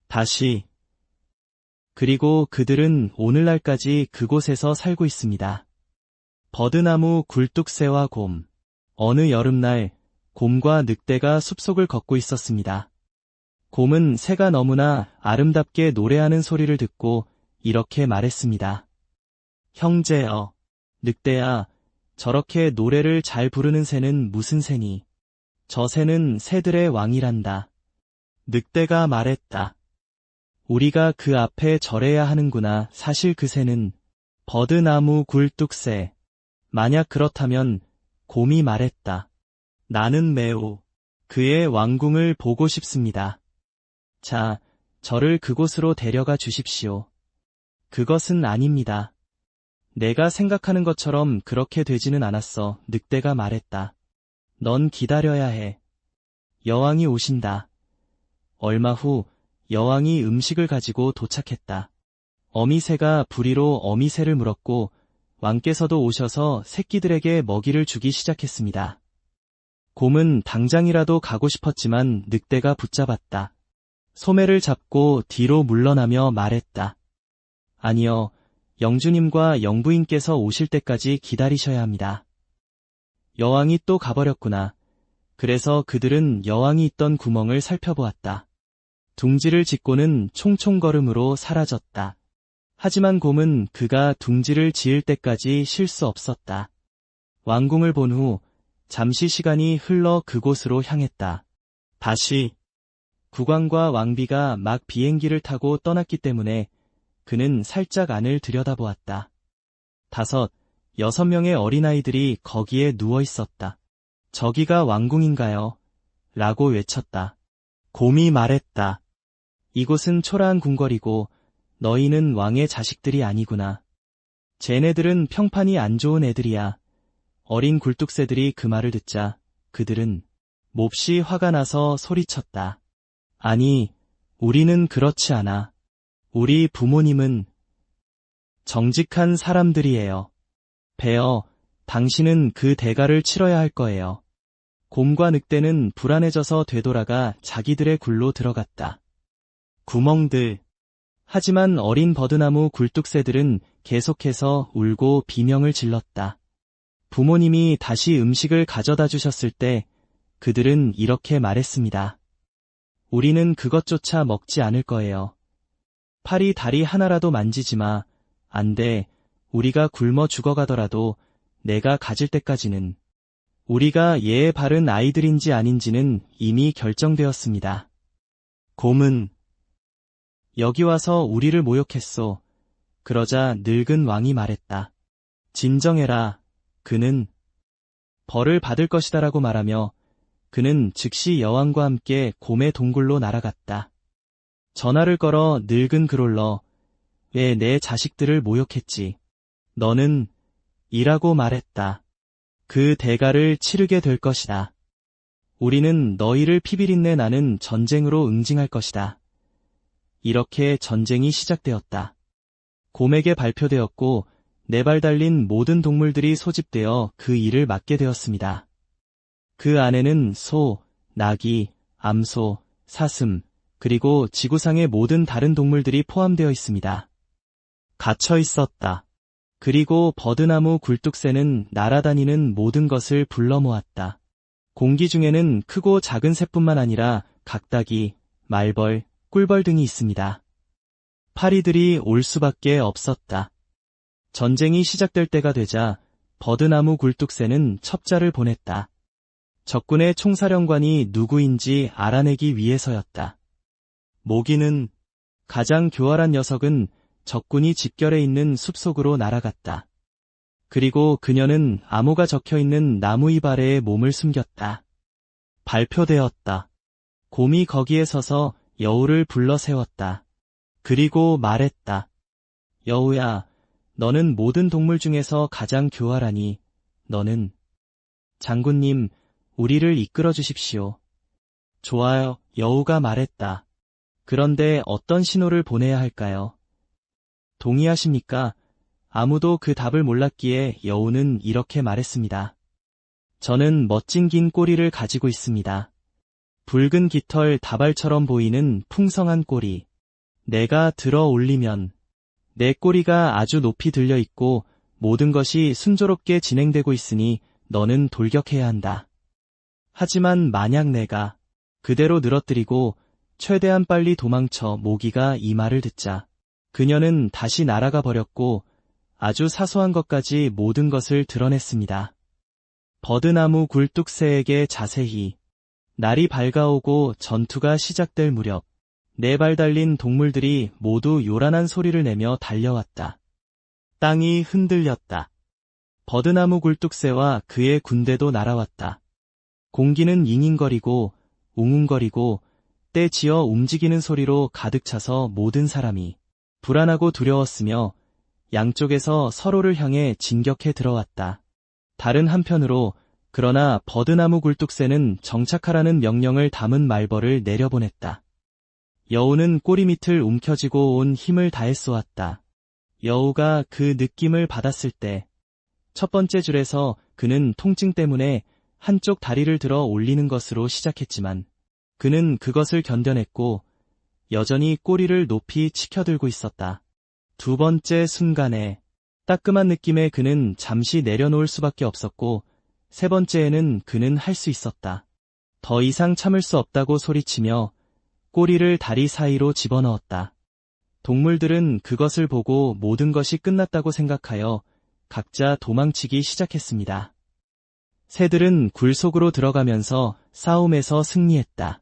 다시. 그리고 그들은 오늘날까지 그곳에서 살고 있습니다. 버드나무 굴뚝새와 곰. 어느 여름날, 곰과 늑대가 숲속을 걷고 있었습니다. 곰은 새가 너무나 아름답게 노래하는 소리를 듣고 이렇게 말했습니다. 형제여, 늑대야, 저렇게 노래를 잘 부르는 새는 무슨 새니? 저 새는 새들의 왕이란다. 늑대가 말했다. 우리가 그 앞에 절해야 하는구나. 사실 그 새는 버드나무 굴뚝새. 만약 그렇다면 곰이 말했다. 나는 매우 그의 왕궁을 보고 싶습니다. 자, 저를 그곳으로 데려가 주십시오. 그것은 아닙니다. 내가 생각하는 것처럼 그렇게 되지는 않았어. 늑대가 말했다. 넌 기다려야 해. 여왕이 오신다. 얼마 후 여왕이 음식을 가지고 도착했다. 어미새가 부리로 어미새를 물었고 왕께서도 오셔서 새끼들에게 먹이를 주기 시작했습니다. 곰은 당장이라도 가고 싶었지만 늑대가 붙잡았다. 소매를 잡고 뒤로 물러나며 말했다. 아니요, 영주님과 영부인께서 오실 때까지 기다리셔야 합니다. 여왕이 또 가버렸구나. 그래서 그들은 여왕이 있던 구멍을 살펴보았다. 둥지를 짓고는 총총걸음으로 사라졌다. 하지만 곰은 그가 둥지를 지을 때까지 쉴 수 없었다. 왕궁을 본 후 잠시 시간이 흘러 그곳으로 향했다. 다시 국왕과 왕비가 막 비행기를 타고 떠났기 때문에 그는 살짝 안을 들여다보았다. 5, 6명의 어린아이들이 거기에 누워 있었다. 저기가 왕궁인가요? 라고 외쳤다. 곰이 말했다. 이곳은 초라한 궁궐이고 너희는 왕의 자식들이 아니구나. 쟤네들은 평판이 안 좋은 애들이야. 어린 굴뚝새들이 그 말을 듣자 그들은 몹시 화가 나서 소리쳤다. 아니, 우리는 그렇지 않아. 우리 부모님은 정직한 사람들이에요. 베어, 당신은 그 대가를 치러야 할 거예요. 곰과 늑대는 불안해져서 되돌아가 자기들의 굴로 들어갔다. 구멍들. 하지만 어린 버드나무 굴뚝새들은 계속해서 울고 비명을 질렀다. 부모님이 다시 음식을 가져다 주셨을 때 그들은 이렇게 말했습니다. 우리는 그것조차 먹지 않을 거예요. 팔이 다리 하나라도 만지지 마. 안 돼. 우리가 굶어 죽어가더라도 내가 가질 때까지는. 우리가 예의 바른 아이들인지 아닌지는 이미 결정되었습니다. 곰은 여기 와서 우리를 모욕했소. 그러자 늙은 왕이 말했다. 진정해라. 그는 벌을 받을 것이다라고 말하며 그는 즉시 여왕과 함께 곰의 동굴로 날아갔다. 전화를 걸어 늙은 그롤러, 왜 내 자식들을 모욕했지? 너는 이라고 말했다. 그 대가를 치르게 될 것이다. 우리는 너희를 피비린내 나는 전쟁으로 응징할 것이다. 이렇게 전쟁이 시작되었다. 곰에게 발표되었고 4발 달린 모든 동물들이 소집되어 그 일을 맡게 되었습니다. 그 안에는 소, 나귀, 암소, 사슴, 그리고 지구상의 모든 다른 동물들이 포함되어 있습니다. 갇혀 있었다. 그리고 버드나무 굴뚝새는 날아다니는 모든 것을 불러 모았다. 공기 중에는 크고 작은 새뿐만 아니라 각닭이, 말벌, 꿀벌 등이 있습니다. 파리들이 올 수밖에 없었다. 전쟁이 시작될 때가 되자 버드나무 굴뚝새는 첩자를 보냈다. 적군의 총사령관이 누구인지 알아내기 위해서였다. 모기는 가장 교활한 녀석은 적군이 집결해 있는 숲속으로 날아갔다. 그리고 그녀는 암호가 적혀있는 나무 잎 아래에 몸을 숨겼다. 발표되었다. 곰이 거기에 서서 여우를 불러 세웠다. 그리고 말했다. 여우야, 너는 모든 동물 중에서 가장 교활하니, 너는 장군님, 우리를 이끌어 주십시오. 좋아요, 여우가 말했다. 그런데 어떤 신호를 보내야 할까요? 동의하십니까? 아무도 그 답을 몰랐기에 여우는 이렇게 말했습니다. 저는 멋진 긴 꼬리를 가지고 있습니다. 붉은 깃털 다발처럼 보이는 풍성한 꼬리. 내가 들어 올리면 내 꼬리가 아주 높이 들려 있고 모든 것이 순조롭게 진행되고 있으니 너는 돌격해야 한다. 하지만 만약 내가 그대로 늘어뜨리고 최대한 빨리 도망쳐 모기가 이 말을 듣자 그녀는 다시 날아가 버렸고 아주 사소한 것까지 모든 것을 드러냈습니다. 버드나무 굴뚝새에게 자세히 날이 밝아오고 전투가 시작될 무렵 4발 달린 동물들이 모두 요란한 소리를 내며 달려왔다. 땅이 흔들렸다. 버드나무 굴뚝새와 그의 군대도 날아왔다. 공기는 잉잉거리고 웅웅거리고 떼지어 움직이는 소리로 가득 차서 모든 사람이 불안하고 두려웠으며 양쪽에서 서로를 향해 진격해 들어왔다. 다른 한편으로 그러나 버드나무 굴뚝새는 정착하라는 명령을 담은 말벌을 내려보냈다. 여우는 꼬리 밑을 움켜쥐고 온 힘을 다해 쏘았다. 여우가 그 느낌을 받았을 때 첫 번째 줄에서 그는 통증 때문에 한쪽 다리를 들어 올리는 것으로 시작했지만 그는 그것을 견뎌냈고 여전히 꼬리를 높이 치켜들고 있었다. 두 번째 순간에 따끔한 느낌에 그는 잠시 내려놓을 수밖에 없었고 세 번째에는 그는 할 수 있었다. 더 이상 참을 수 없다고 소리치며 꼬리를 다리 사이로 집어넣었다. 동물들은 그것을 보고 모든 것이 끝났다고 생각하여 각자 도망치기 시작했습니다. 새들은 굴 속으로 들어가면서 싸움에서 승리했다.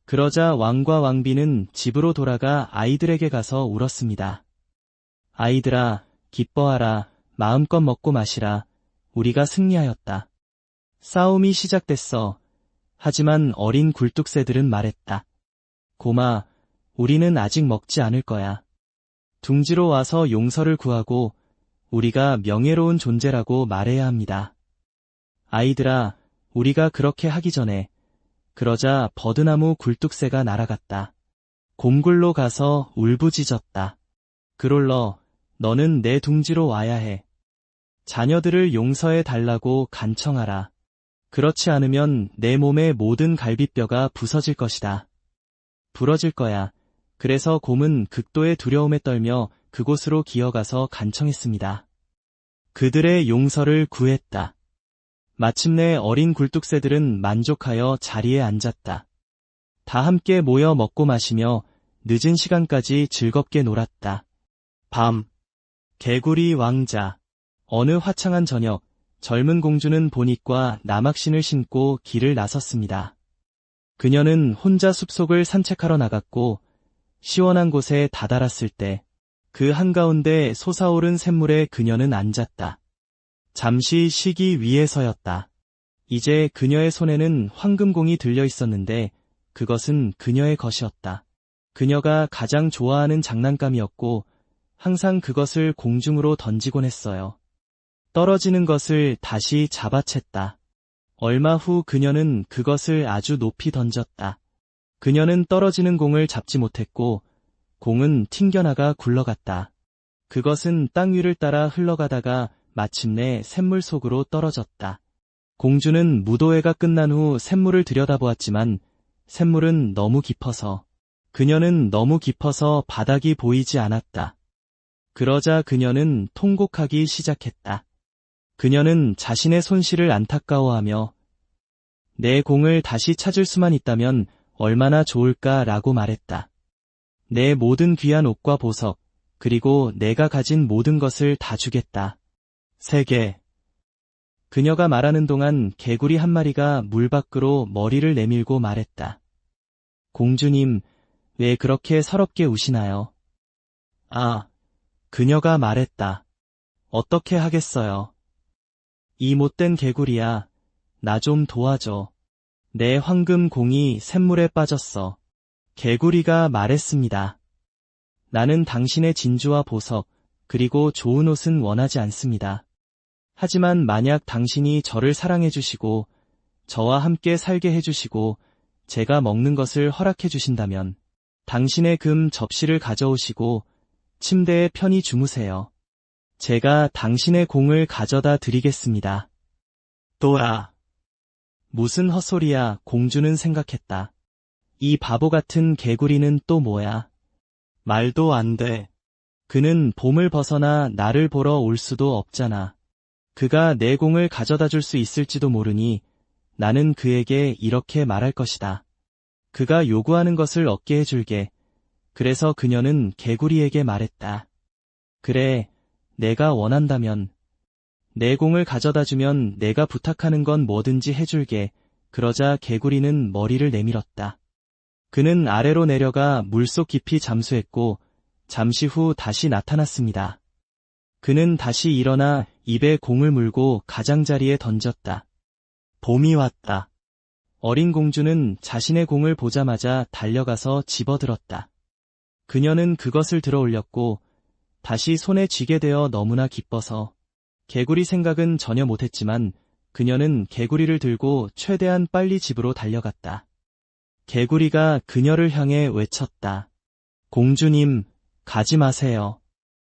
그러자 왕과 왕비는 집으로 돌아가 아이들에게 가서 울었습니다. 아이들아, 기뻐하라, 마음껏 먹고 마시라, 우리가 승리하였다. 싸움이 시작됐어. 하지만 어린 굴뚝새들은 말했다. 고마, 우리는 아직 먹지 않을 거야. 둥지로 와서 용서를 구하고 우리가 명예로운 존재라고 말해야 합니다. 아이들아, 우리가 그렇게 하기 전에 그러자 버드나무 굴뚝새가 날아갔다. 곰굴로 가서 울부짖었다. 그롤러, 너는 내 둥지로 와야 해. 자녀들을 용서해 달라고 간청하라. 그렇지 않으면 내 몸의 모든 갈비뼈가 부서질 것이다. 부러질 거야. 그래서 곰은 극도의 두려움에 떨며 그곳으로 기어가서 간청했습니다. 그들의 용서를 구했다. 마침내 어린 굴뚝새들은 만족하여 자리에 앉았다. 다 함께 모여 먹고 마시며 늦은 시간까지 즐겁게 놀았다. 밤. 개구리 왕자. 어느 화창한 저녁, 젊은 공주는 본잇과 나막신을 신고 길을 나섰습니다. 그녀는 혼자 숲속을 산책하러 나갔고 시원한 곳에 다다랐을 때 그 한가운데 솟아오른 샘물에 그녀는 앉았다. 잠시 쉬기 위해서였다. 이제 그녀의 손에는 황금공이 들려 있었는데 그것은 그녀의 것이었다. 그녀가 가장 좋아하는 장난감이었고 항상 그것을 공중으로 던지곤 했어요. 떨어지는 것을 다시 잡아챘다. 얼마 후 그녀는 그것을 아주 높이 던졌다. 그녀는 떨어지는 공을 잡지 못했고 공은 튕겨나가 굴러갔다. 그것은 땅 위를 따라 흘러가다가 마침내 샘물 속으로 떨어졌다. 공주는 무도회가 끝난 후 샘물을 들여다보았지만 샘물은 너무 깊어서 그녀는 너무 깊어서 바닥이 보이지 않았다. 그러자 그녀는 통곡하기 시작했다. 그녀는 자신의 손실을 안타까워하며 내 공을 다시 찾을 수만 있다면 얼마나 좋을까라고 말했다. 내 모든 귀한 옷과 보석, 그리고 내가 가진 모든 것을 다 주겠다. 세계. 그녀가 말하는 동안 개구리 한 마리가 물 밖으로 머리를 내밀고 말했다. 공주님, 왜 그렇게 서럽게 우시나요? 아, 그녀가 말했다. 어떻게 하겠어요. 이 못된 개구리야, 나 좀 도와줘. 내 황금공이 샘물에 빠졌어. 개구리가 말했습니다. 나는 당신의 진주와 보석, 그리고 좋은 옷은 원하지 않습니다. 하지만 만약 당신이 저를 사랑해 주시고, 저와 함께 살게 해주시고, 제가 먹는 것을 허락해 주신다면, 당신의 금 접시를 가져오시고, 침대에 편히 주무세요. 제가 당신의 공을 가져다 드리겠습니다. 또라. 무슨 헛소리야, 공주는 생각했다. 이 바보 같은 개구리는 또 뭐야? 말도 안 돼. 그는 봄을 벗어나 나를 보러 올 수도 없잖아. 그가 내 공을 가져다 줄 수 있을지도 모르니 나는 그에게 이렇게 말할 것이다. 그가 요구하는 것을 얻게 해줄게. 그래서 그녀는 개구리에게 말했다. 그래, 내가 원한다면. 내 공을 가져다 주면 내가 부탁하는 건 뭐든지 해줄게. 그러자 개구리는 머리를 내밀었다. 그는 아래로 내려가 물속 깊이 잠수했고 잠시 후 다시 나타났습니다. 그는 다시 일어나 입에 공을 물고 가장자리에 던졌다. 봄이 왔다. 어린 공주는 자신의 공을 보자마자 달려가서 집어들었다. 그녀는 그것을 들어 올렸고 다시 손에 쥐게 되어 너무나 기뻐서 개구리 생각은 전혀 못했지만 그녀는 개구리를 들고 최대한 빨리 집으로 달려갔다. 개구리가 그녀를 향해 외쳤다. 공주님, 가지 마세요.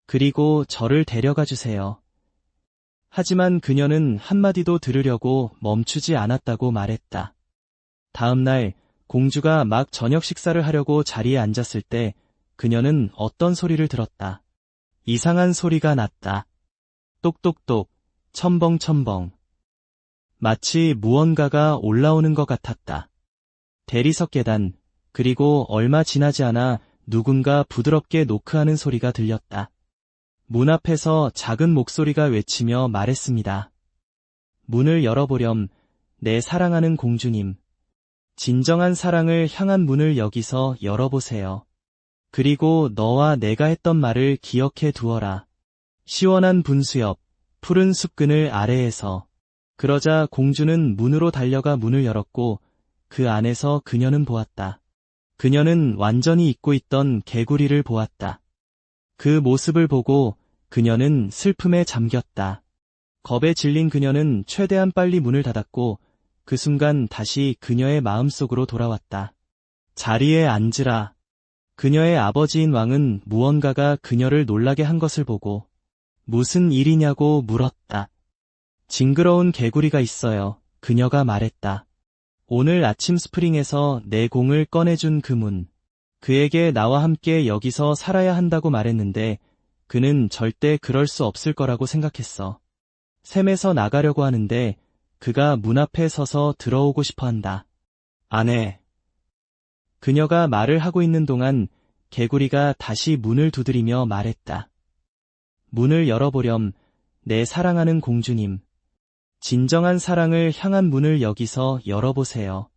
그리고 저를 데려가 주세요. 하지만 그녀는 한마디도 들으려고 멈추지 않았다고 말했다. 다음 날 공주가 막 저녁 식사를 하려고 자리에 앉았을 때 그녀는 어떤 소리를 들었다. 이상한 소리가 났다. 똑똑똑, 첨벙첨벙. 마치 무언가가 올라오는 것 같았다. 대리석 계단, 그리고 얼마 지나지 않아 누군가 부드럽게 노크하는 소리가 들렸다. 문 앞에서 작은 목소리가 외치며 말했습니다. 문을 열어보렴, 내 사랑하는 공주님. 진정한 사랑을 향한 문을 여기서 열어보세요. 그리고 너와 내가 했던 말을 기억해 두어라. 시원한 분수 옆, 푸른 숲그늘 아래에서. 그러자 공주는 문으로 달려가 문을 열었고 그 안에서 그녀는 보았다. 그녀는 완전히 잊고 있던 개구리를 보았다. 그 모습을 보고 그녀는 슬픔에 잠겼다. 겁에 질린 그녀는 최대한 빨리 문을 닫았고 그 순간 다시 그녀의 마음속으로 돌아왔다. 자리에 앉으라. 그녀의 아버지인 왕은 무언가가 그녀를 놀라게 한 것을 보고 무슨 일이냐고 물었다. 징그러운 개구리가 있어요. 그녀가 말했다. 오늘 아침 스프링에서 내 공을 꺼내준 그 문. 그에게 나와 함께 여기서 살아야 한다고 말했는데 그는 절대 그럴 수 없을 거라고 생각했어. 샘에서 나가려고 하는데 그가 문 앞에 서서 들어오고 싶어 한다. 아내. 그녀가 말을 하고 있는 동안 개구리가 다시 문을 두드리며 말했다. 문을 열어보렴, 내 사랑하는 공주님. 진정한 사랑을 향한 문을 여기서 열어보세요.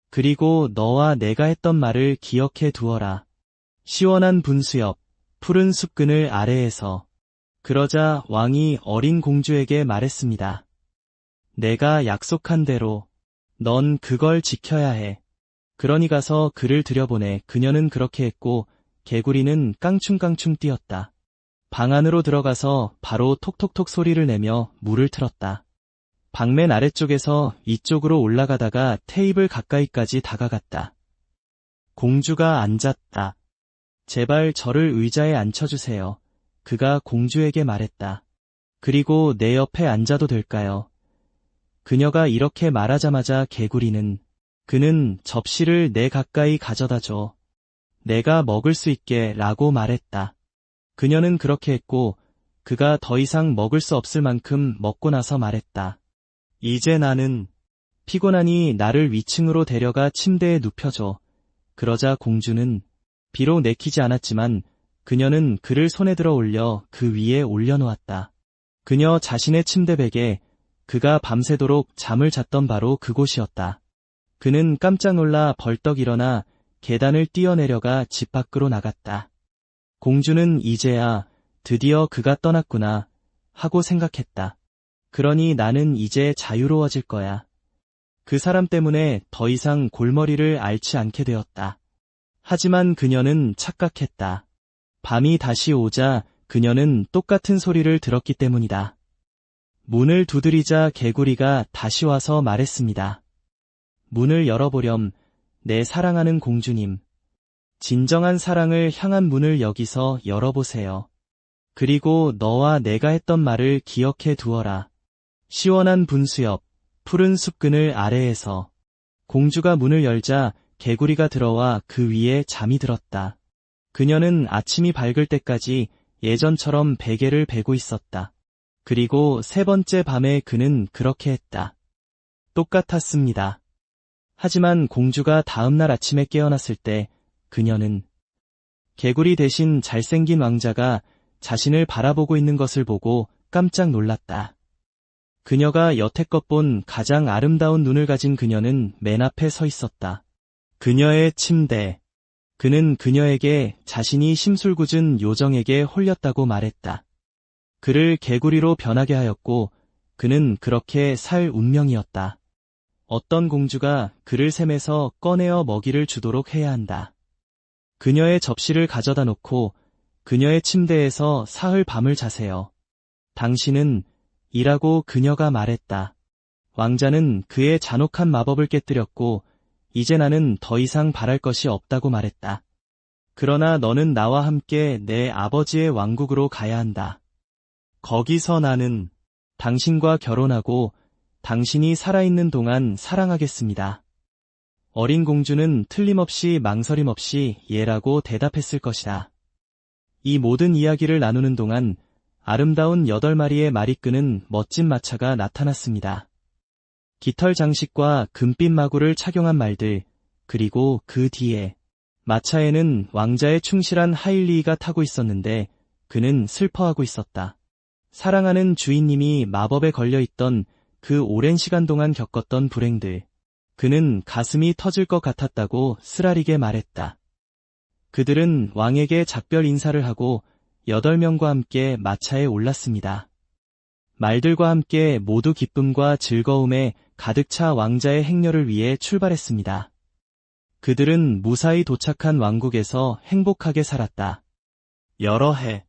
그리고 너와 내가 했던 말을 기억해 두어라. 시원한 분수 옆, 푸른 숲그늘 아래에서. 그러자 왕이 어린 공주에게 말했습니다. 내가 약속한 대로 넌 그걸 지켜야 해. 그러니 가서 그를 들여보내. 그녀는 그렇게 했고 개구리는 깡충깡충 뛰었다. 방 안으로 들어가서 바로 톡톡톡 소리를 내며 물을 틀었다. 방맨 아래쪽에서 위쪽으로 올라가다가 테이블 가까이까지 다가갔다. 공주가 앉았다. 제발 저를 의자에 앉혀주세요. 그가 공주에게 말했다. 그리고 내 옆에 앉아도 될까요? 그녀가 이렇게 말하자마자 개구리는 그는 접시를 내 가까이 가져다 줘. 내가 먹을 수 있게 라고 말했다. 그녀는 그렇게 했고 그가 더 이상 먹을 수 없을 만큼 먹고 나서 말했다. 이제 나는 피곤하니 나를 위층으로 데려가 침대에 눕혀줘. 그러자 공주는 비록 내키지 않았지만 그녀는 그를 손에 들어 올려 그 위에 올려놓았다. 그녀 자신의 침대백에 그가 밤새도록 잠을 잤던 바로 그곳이었다. 그는 깜짝 놀라 벌떡 일어나 계단을 뛰어내려가 집 밖으로 나갔다. 공주는 이제야 드디어 그가 떠났구나 하고 생각했다. 그러니 나는 이제 자유로워질 거야. 그 사람 때문에 더 이상 골머리를 앓지 않게 되었다. 하지만 그녀는 착각했다. 밤이 다시 오자 그녀는 똑같은 소리를 들었기 때문이다. 문을 두드리자 개구리가 다시 와서 말했습니다. 문을 열어보렴, 내 사랑하는 공주님. 진정한 사랑을 향한 문을 여기서 열어보세요. 그리고 너와 내가 했던 말을 기억해 두어라. 시원한 분수옆, 푸른 숲그늘 아래에서. 공주가 문을 열자 개구리가 들어와 그 위에 잠이 들었다. 그녀는 아침이 밝을 때까지 예전처럼 베개를 베고 있었다. 그리고 세 번째 밤에 그는 그렇게 했다. 똑같았습니다. 하지만 공주가 다음날 아침에 깨어났을 때 그녀는 개구리 대신 잘생긴 왕자가 자신을 바라보고 있는 것을 보고 깜짝 놀랐다. 그녀가 여태껏 본 가장 아름다운 눈을 가진 그녀는 맨 앞에 서 있었다. 그녀의 침대. 그는 그녀에게 자신이 심술궂은 요정에게 홀렸다고 말했다. 그를 개구리로 변하게 하였고 그는 그렇게 살 운명이었다. 어떤 공주가 그를 샘에서 꺼내어 먹이를 주도록 해야 한다. 그녀의 접시를 가져다 놓고 그녀의 침대에서 사흘 밤을 자세요. 당신은 이라고 그녀가 말했다. 왕자는 그의 잔혹한 마법을 깨뜨렸고 이제 나는 더 이상 바랄 것이 없다고 말했다. 그러나 너는 나와 함께 내 아버지의 왕국으로 가야 한다. 거기서 나는 당신과 결혼하고 당신이 살아있는 동안 사랑하겠습니다. 어린 공주는 틀림없이 망설임 없이 예라고 대답했을 것이다. 이 모든 이야기를 나누는 동안 아름다운 8마리의 말이 끄는 멋진 마차가 나타났습니다. 깃털 장식과 금빛 마구를 착용한 말들, 그리고 그 뒤에 마차에는 왕자의 충실한 하일리가 타고 있었는데 그는 슬퍼하고 있었다. 사랑하는 주인님이 마법에 걸려있던 그 오랜 시간 동안 겪었던 불행들. 그는 가슴이 터질 것 같았다고 쓰라리게 말했다. 그들은 왕에게 작별 인사를 하고 8명과 함께 마차에 올랐습니다. 말들과 함께 모두 기쁨과 즐거움에 가득 차 왕자의 행렬을 위해 출발했습니다. 그들은 무사히 도착한 왕국에서 행복하게 살았다. 여러 해